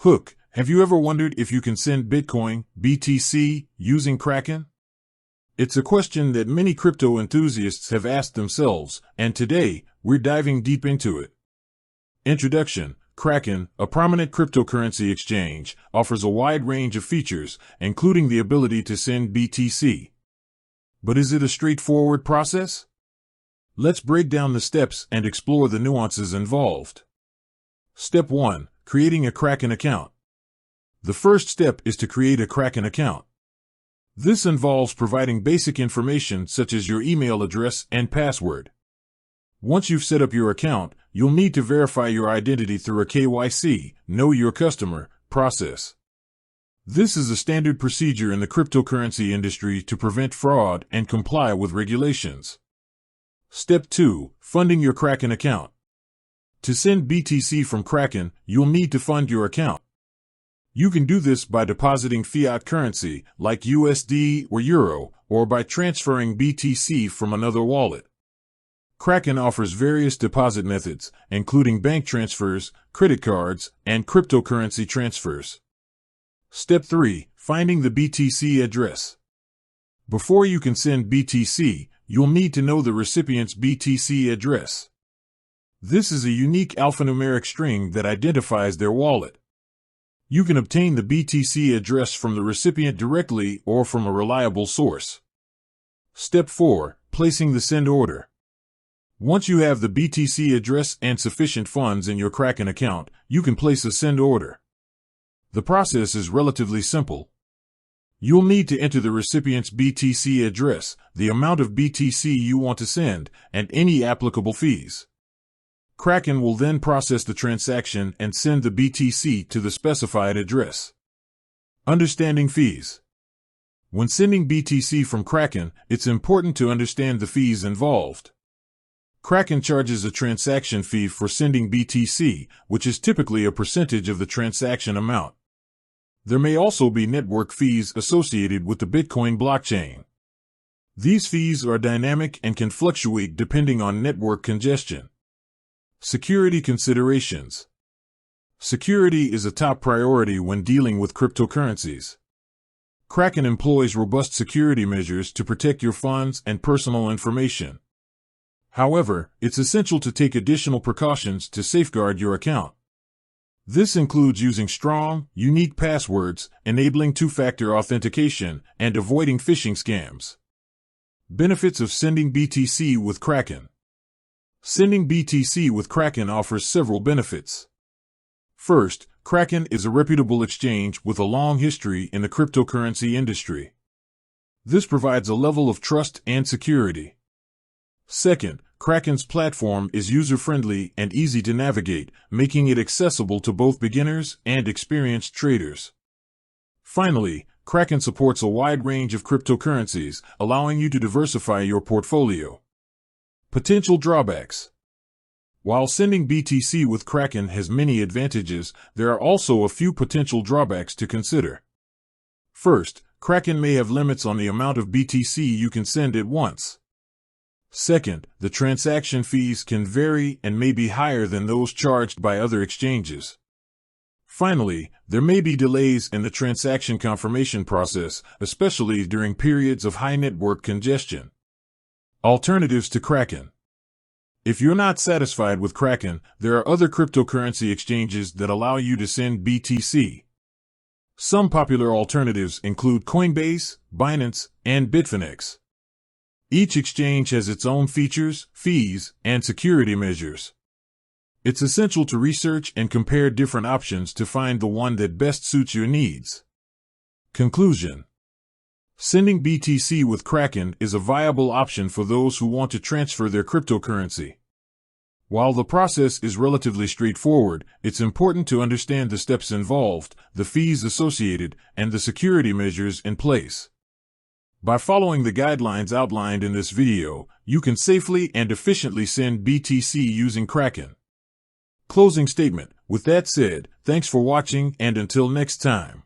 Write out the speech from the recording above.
Hook, have you ever wondered if you can send Bitcoin, BTC, using Kraken? It's a question that many crypto enthusiasts have asked themselves, and today, we're diving deep into it. Introduction: Kraken, a prominent cryptocurrency exchange, offers a wide range of features, including the ability to send BTC. But is it a straightforward process? Let's break down the steps and explore the nuances involved. Step 1. Creating a Kraken account. The first step is to create a Kraken account. This involves providing basic information such as your email address and password. Once you've set up your account, you'll need to verify your identity through a KYC, Know Your Customer, process. This is a standard procedure in the cryptocurrency industry to prevent fraud and comply with regulations. Step 2. Funding your Kraken account. To send BTC from Kraken, you'll need to fund your account. You can do this by depositing fiat currency, like USD or Euro, or by transferring BTC from another wallet. Kraken offers various deposit methods, including bank transfers, credit cards, and cryptocurrency transfers. Step 3. Finding the BTC address. Before you can send BTC, you'll need to know the recipient's BTC address. This is a unique alphanumeric string that identifies their wallet. You can obtain the BTC address from the recipient directly or from a reliable source. Step 4. Placing the send order. Once you have the BTC address and sufficient funds in your Kraken account, you can place a send order. The process is relatively simple. You'll need to enter the recipient's BTC address, the amount of BTC you want to send, and any applicable fees. Kraken will then process the transaction and send the BTC to the specified address. Understanding fees. When sending BTC from Kraken, it's important to understand the fees involved. Kraken charges a transaction fee for sending BTC, which is typically a percentage of the transaction amount. There may also be network fees associated with the Bitcoin blockchain. These fees are dynamic and can fluctuate depending on network congestion. Security considerations. Security is a top priority when dealing with cryptocurrencies. Kraken employs robust security measures to protect your funds and personal information. However, it's essential to take additional precautions to safeguard your account. This includes using strong, unique passwords, enabling two-factor authentication, and avoiding phishing scams. Benefits of sending BTC with Kraken. Sending BTC with Kraken offers several benefits. First, Kraken is a reputable exchange with a long history in the cryptocurrency industry. This provides a level of trust and security. Second, Kraken's platform is user-friendly and easy to navigate, making it accessible to both beginners and experienced traders. Finally, Kraken supports a wide range of cryptocurrencies, allowing you to diversify your portfolio. Potential drawbacks. While sending BTC with Kraken has many advantages, there are also a few potential drawbacks to consider. First, Kraken may have limits on the amount of BTC you can send at once. Second, the transaction fees can vary and may be higher than those charged by other exchanges. Finally, there may be delays in the transaction confirmation process, especially during periods of high network congestion. Alternatives to Kraken. If you're not satisfied with Kraken, there are other cryptocurrency exchanges that allow you to send BTC. Some popular alternatives include Coinbase, Binance, and Bitfinex. Each exchange has its own features, fees, and security measures. It's essential to research and compare different options to find the one that best suits your needs. Conclusion. Sending BTC with Kraken is a viable option for those who want to transfer their cryptocurrency. While the process is relatively straightforward, it's important to understand the steps involved, the fees associated, and the security measures in place. By following the guidelines outlined in this video, you can safely and efficiently send BTC using Kraken. Closing statement. With that said, thanks for watching and until next time.